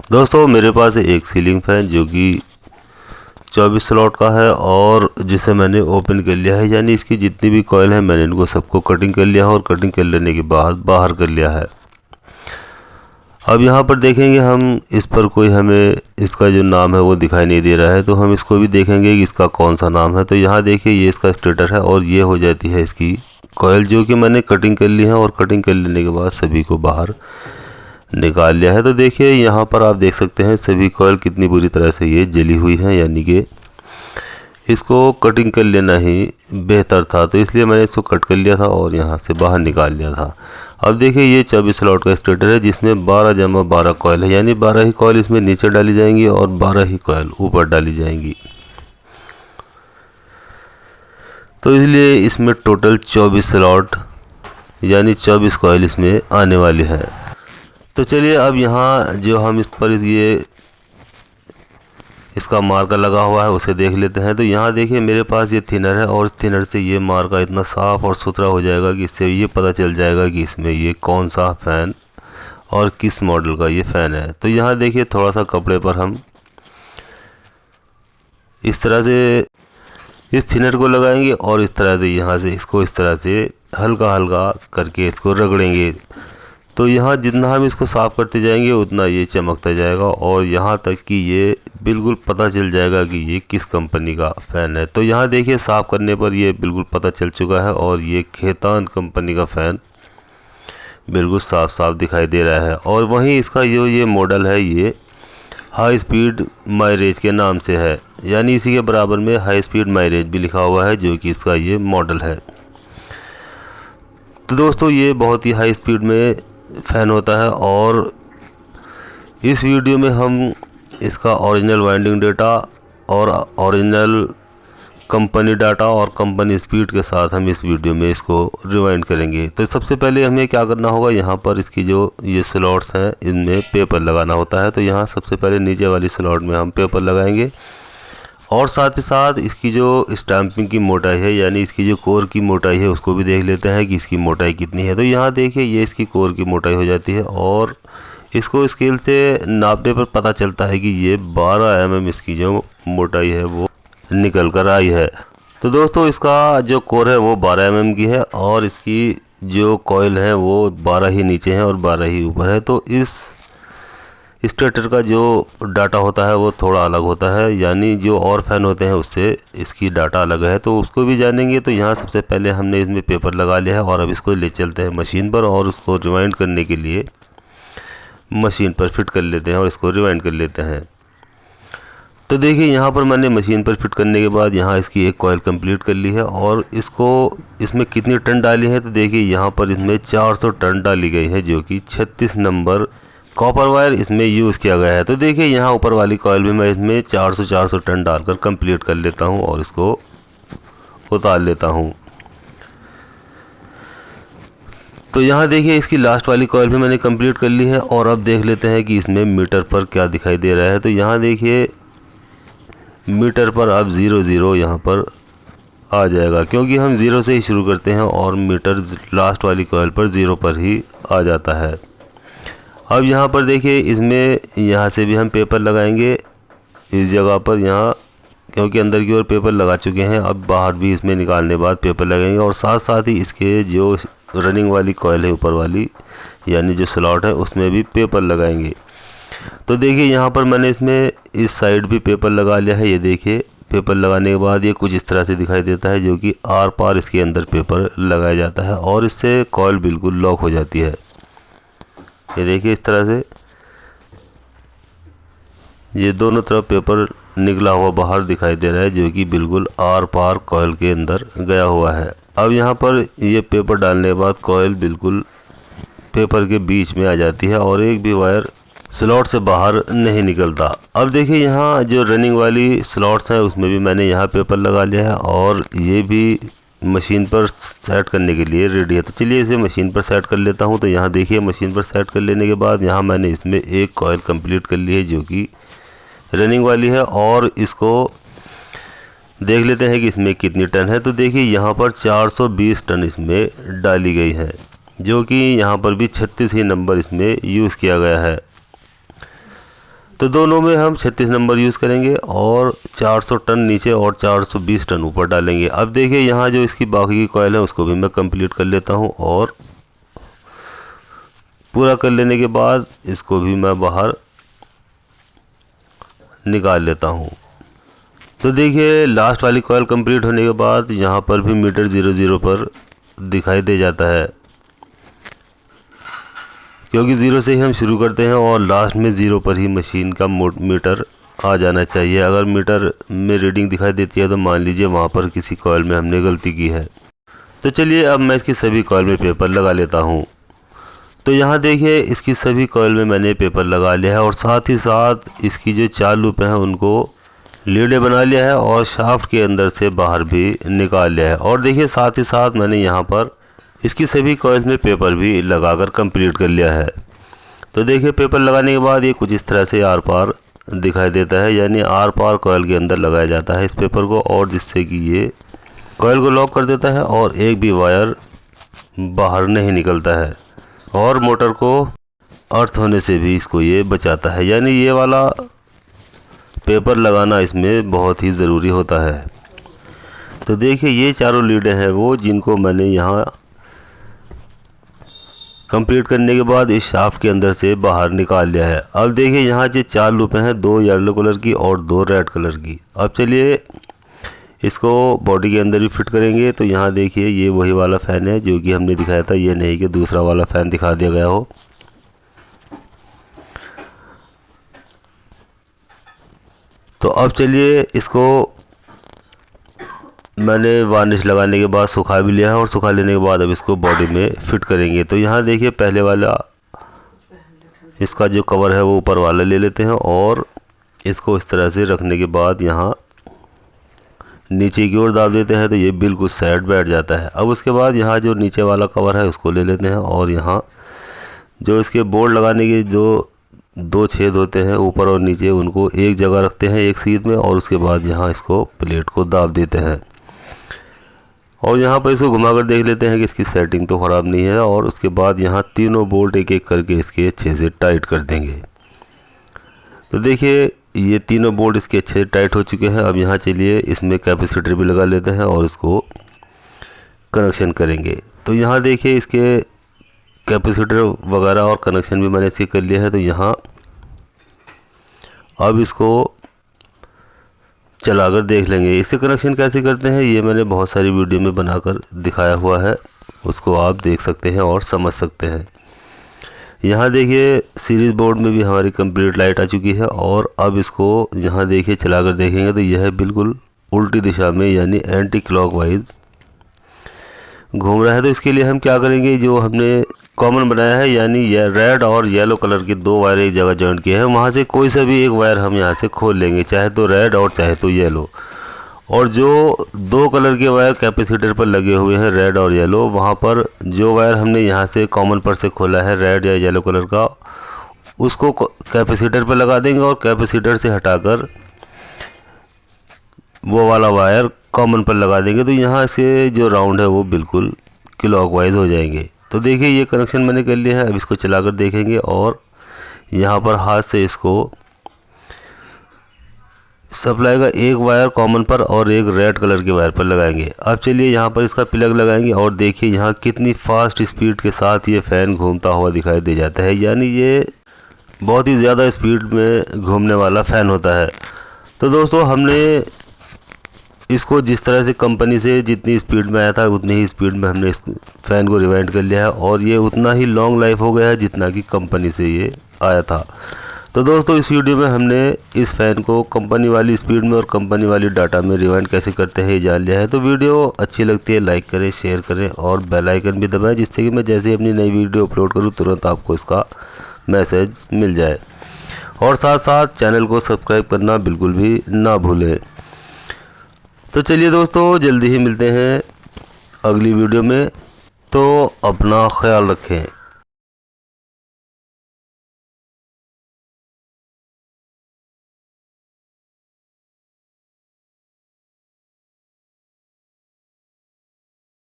दोस्तों मेरे पास एक सीलिंग फैन जो कि 24 स्लॉट का है और जिसे मैंने ओपन कर लिया है, यानी इसकी जितनी भी कॉइल है मैंने इनको सबको कटिंग कर लिया है और कटिंग कर लेने के बाद बाहर कर लिया है। अब यहाँ पर देखेंगे हम, इस पर कोई हमें इसका जो नाम है वो दिखाई नहीं दे रहा है, तो हम इसको भी देखेंगे कि इसका कौन सा नाम है। तो यहाँ देखिए ये इसका स्टेटर है और ये हो जाती है इसकी कॉइल जो कि मैंने कटिंग कर ली है और कटिंग कर लेने के बाद सभी को बाहर निकाल लिया है। तो देखिए यहाँ पर आप देख सकते हैं सभी कॉइल कितनी बुरी तरह से ये जली हुई हैं, यानी कि इसको कटिंग कर लेना ही बेहतर था, तो इसलिए मैंने इसको कट कर लिया था और यहाँ से बाहर निकाल लिया था। अब देखिए ये 24 स्लॉट का स्टेटर है जिसमें 12 जमा 12 कॉइल है, यानी 12 ही कॉइल इसमें नीचे डाली जाएंगी और 12 ही कॉइल ऊपर डाली जाएंगी। तो इसलिए इसमें टोटल 24 स्लॉट यानी 24 कॉइल इसमें आने वाली है। तो चलिए अब यहाँ जो हम इस पर ये इसका मार्कर लगा हुआ है उसे देख लेते हैं। तो यहाँ देखिए मेरे पास ये थिनर है और इस थिनर से ये मार्का इतना साफ़ और सुथरा हो जाएगा कि इससे ये पता चल जाएगा कि इसमें ये कौन सा फ़ैन और किस मॉडल का ये फ़ैन है। तो यहाँ देखिए थोड़ा सा कपड़े पर हम इस तरह से इस थिनर को लगाएंगे और इस तरह से यहाँ से इसको इस तरह से हल्का हल्का करके इसको रगड़ेंगे। तो यहाँ जितना हम इसको साफ़ करते जाएंगे उतना ये चमकता जाएगा और यहाँ तक कि ये बिल्कुल पता चल जाएगा कि ये किस कंपनी का फ़ैन है। तो यहाँ देखिए साफ़ करने पर ये बिल्कुल पता चल चुका है और ये खेतान कंपनी का फ़ैन बिल्कुल साफ साफ दिखाई दे रहा है। और वहीं इसका ये मॉडल है, ये हाई स्पीड माइलेज के नाम से है, यानी इसी के बराबर में हाई स्पीड माइलेज भी लिखा हुआ है जो कि इसका ये मॉडल है। तो दोस्तों ये बहुत ही हाई स्पीड में फ़ैन होता है और इस वीडियो में हम इसका ओरिजिनल वाइंडिंग डाटा और ओरिजिनल कंपनी डाटा और कंपनी स्पीड के साथ हम इस वीडियो में इसको रिवाइंड करेंगे। तो सबसे पहले हमें क्या करना होगा, यहाँ पर इसकी जो ये स्लॉट्स हैं इनमें पेपर लगाना होता है। तो यहाँ सबसे पहले नीचे वाली स्लॉट में हम पेपर लगाएंगे और साथ ही साथ इसकी जो स्टैंपिंग की मोटाई है, यानी इसकी जो कोर की मोटाई है उसको भी देख लेते हैं कि इसकी मोटाई कितनी है। तो यहाँ देखिए ये इसकी कोर की मोटाई हो जाती है और इसको स्केल से नापने पर पता चलता है कि ये 12 mm इसकी जो मोटाई है वो निकल कर आई है। तो दोस्तों इसका जो कोर है वो 12 mm की है और इसकी जो कॉइल है वो 12 ही नीचे है और 12 ही ऊपर है। तो इस स्टेटर का जो डाटा होता है वो थोड़ा अलग होता है, यानी जो और फ़ैन होते हैं उससे इसकी डाटा अलग है, तो उसको भी जानेंगे। तो यहाँ सबसे पहले हमने इसमें पेपर लगा लिया है और अब इसको ले चलते हैं मशीन पर और उसको रिवाइंड करने के लिए मशीन पर फिट कर लेते हैं और इसको रिवाइंड कर लेते हैं। तो देखिए यहाँ पर मैंने मशीन पर फिट करने के बाद यहाँ इसकी एक कॉइल कंप्लीट कर ली है और इसको इसमें कितनी टन डाली है, तो देखिए यहाँ पर इसमें 400 टन डाली गई है जो कि 36 नंबर कॉपर वायर इसमें यूज़ किया गया है। तो देखिए यहाँ ऊपर वाली कॉइल भी मैं इसमें 400 टन डालकर कंप्लीट कर लेता हूँ और इसको उतार लेता हूँ। तो यहाँ देखिए इसकी लास्ट वाली कॉइल भी मैंने कंप्लीट कर ली है और अब देख लेते हैं कि इसमें मीटर पर क्या दिखाई दे रहा है। तो यहाँ देखिए मीटर पर अब 00 यहाँ पर आ जाएगा, क्योंकि हम 0 से ही शुरू करते हैं और मीटर लास्ट वाली कॉइल पर 0 पर ही आ जाता है। अब यहाँ पर देखिए इसमें यहाँ से भी हम पेपर लगाएंगे इस जगह पर, यहाँ क्योंकि अंदर की ओर पेपर लगा चुके हैं, अब बाहर भी इसमें निकालने के बाद पेपर लगेंगे और साथ साथ ही इसके जो रनिंग वाली कॉइल है ऊपर वाली, यानी जो स्लॉट है उसमें भी पेपर लगाएंगे। तो देखिए यहाँ पर मैंने इसमें इस साइड भी पेपर लगा लिया है। ये देखिए पेपर लगाने के बाद ये कुछ इस तरह से दिखाई देता है, जो कि आर पार इसके अंदर पेपर लगाया जाता है और इससे कॉइल बिल्कुल लॉक हो जाती है। ये देखिए इस तरह से ये दोनों तरफ पेपर निकला हुआ बाहर दिखाई दे रहा है, जो कि बिल्कुल आर पार कॉइल के अंदर गया हुआ है। अब यहाँ पर ये पेपर डालने के बाद कॉइल बिल्कुल पेपर के बीच में आ जाती है और एक भी वायर स्लॉट से बाहर नहीं निकलता। अब देखिए यहाँ जो रनिंग वाली स्लॉट्स हैं उसमें भी मैंने यहाँ पेपर लगा लिया है और ये भी मशीन पर सेट करने के लिए रेडी है। तो चलिए इसे मशीन पर सेट कर लेता हूँ। तो यहाँ देखिए मशीन पर सेट कर लेने के बाद यहाँ मैंने इसमें एक कॉइल कंप्लीट कर ली है जो कि रनिंग वाली है और इसको देख लेते हैं कि इसमें कितनी टन है। तो देखिए यहाँ पर 420 टन इसमें डाली गई है, जो कि यहाँ पर भी 36 ही नंबर इसमें यूज़ किया गया है। तो दोनों में हम 36 नंबर यूज़ करेंगे और 400 टन नीचे और 420 टन ऊपर डालेंगे। अब देखिए यहाँ जो इसकी बाकी की कॉइल है उसको भी मैं कंप्लीट कर लेता हूँ और पूरा कर लेने के बाद इसको भी मैं बाहर निकाल लेता हूँ। तो देखिए लास्ट वाली कॉइल कंप्लीट होने के बाद यहाँ पर भी मीटर 00 पर दिखाई दे जाता है, क्योंकि 0 से ही हम शुरू करते हैं और लास्ट में 0 पर ही मशीन का मीटर आ जाना चाहिए। अगर मीटर में रीडिंग दिखाई देती है तो मान लीजिए वहाँ पर किसी कॉइल में हमने गलती की है। तो चलिए अब मैं इसकी सभी कॉइल में पेपर लगा लेता हूँ। तो यहाँ देखिए इसकी सभी कॉइल में मैंने पेपर लगा लिया है और साथ ही साथ इसकी जो 4 लूप हैं उनको लीडे बना लिया है और शाफ्ट के अंदर से बाहर भी निकाल लिया है। और देखिए साथ ही साथ मैंने यहाँ पर इसकी सभी कॉइल्स में पेपर भी लगाकर कंप्लीट कर लिया है। तो देखिए पेपर लगाने के बाद ये कुछ इस तरह से आर पार दिखाई देता है, यानी आर पार कॉइल के अंदर लगाया जाता है इस पेपर को, और जिससे कि ये कॉइल को लॉक कर देता है और एक भी वायर बाहर नहीं निकलता है और मोटर को अर्थ होने से भी इसको ये बचाता है। यानी ये वाला पेपर लगाना इसमें बहुत ही ज़रूरी होता है। तो देखिए ये चारों लीडें हैं वो जिनको मैंने यहाँ कंप्लीट करने के बाद इस शाफ्ट के अंदर से बाहर निकाल लिया है। अब देखिए यहाँ जो 4 लूपें हैं, 2 येलो कलर की और 2 रेड कलर की। अब चलिए इसको बॉडी के अंदर भी फिट करेंगे। तो यहाँ देखिए ये वही वाला फ़ैन है जो कि हमने दिखाया था, ये नहीं कि दूसरा वाला फ़ैन दिखा दिया गया हो। तो अब चलिए इसको मैंने वार्निश लगाने के बाद सुखा भी लिया है और सुखा लेने के बाद अब इसको बॉडी में फिट करेंगे। तो यहाँ देखिए पहले वाला इसका जो कवर है वो ऊपर वाला ले लेते हैं और इसको इस तरह से रखने के बाद यहाँ नीचे की ओर दाब देते हैं तो ये बिल्कुल सेट बैठ जाता है। अब उसके बाद यहाँ जो नीचे वाला कवर है उसको ले लेते हैं और यहाँ जो इसके बोर्ड लगाने के जो 2 छेद होते हैं ऊपर और नीचे, उनको एक जगह रखते हैं एक सीध में और उसके बाद यहाँ इसको प्लेट को दाब देते हैं और यहाँ पर इसको घुमाकर देख लेते हैं कि इसकी सेटिंग तो ख़राब नहीं है। और उसके बाद यहाँ तीनों बोल्ट एक एक करके इसके अच्छे से टाइट कर देंगे। तो देखिए ये तीनों बोल्ट इसके अच्छे टाइट हो चुके हैं। अब यहाँ चलिए इसमें कैपेसिटर भी लगा लेते हैं और इसको कनेक्शन करेंगे। तो यहाँ देखिए इसके कैपेसिटर वगैरह और कनेक्शन भी मैंने इसके कर लिया है। तो यहाँ अब इसको चलाकर देख लेंगे इससे कनेक्शन कैसे करते हैं। ये मैंने बहुत सारी वीडियो में बनाकर दिखाया हुआ है, उसको आप देख सकते हैं और समझ सकते हैं। यहाँ देखिए सीरीज़ बोर्ड में भी हमारी कंप्लीट लाइट आ चुकी है और अब इसको यहाँ देखिए चलाकर देखेंगे तो यह बिल्कुल उल्टी दिशा में यानी एंटी क्लॉकवाइज घूम रहा है। तो इसके लिए हम क्या करेंगे, जो हमने कॉमन बनाया है यानी ये रेड और येलो कलर के 2 वायर एक जगह जॉइंट किए हैं, वहाँ से कोई सा भी एक वायर हम यहाँ से खोल लेंगे, चाहे तो रेड और चाहे तो येलो। और जो 2 कलर के वायर कैपेसिटर पर लगे हुए हैं रेड और येलो, वहाँ पर जो वायर हमने यहाँ से कॉमन पर से खोला है रेड या येलो कलर का, उसको कैपेसिटर पर लगा देंगे और कैपेसिटर से हटाकर वो वाला वायर कॉमन पर लगा देंगे। तो यहाँ से जो राउंड है वो बिल्कुल क्लॉकवाइज हो जाएंगे। तो देखिए ये कनेक्शन मैंने कर लिया है। अब इसको चलाकर देखेंगे और यहाँ पर हाथ से इसको सप्लाई का एक वायर कॉमन पर और एक रेड कलर के वायर पर लगाएंगे। अब चलिए यहाँ पर इसका प्लग लगाएंगे और देखिए यहाँ कितनी फास्ट स्पीड के साथ ये फ़ैन घूमता हुआ दिखाई दे जाता है, यानी ये बहुत ही ज़्यादा स्पीड में घूमने वाला फ़ैन होता है। तो दोस्तों हमने इसको जिस तरह से कंपनी से जितनी स्पीड में आया था उतनी ही स्पीड में हमने इस फ़ैन को रिवाइंड कर लिया है और ये उतना ही लॉन्ग लाइफ हो गया है जितना कि कंपनी से ये आया था। तो दोस्तों इस वीडियो में हमने इस फ़ैन को कंपनी वाली स्पीड में और कंपनी वाली डाटा में रिवाइंड कैसे करते हैं ये जान लिया है। तो वीडियो अच्छी लगती है लाइक करें, शेयर करें और बेल आइकन भी दबाएं, जिससे कि मैं जैसे ही अपनी नई वीडियो अपलोड करूँ तुरंत आपको इसका मैसेज मिल जाए। और साथ साथ चैनल को सब्सक्राइब करना बिल्कुल भी ना भूलें। तो चलिए दोस्तों जल्दी ही मिलते हैं अगली वीडियो में, तो अपना ख्याल रखें।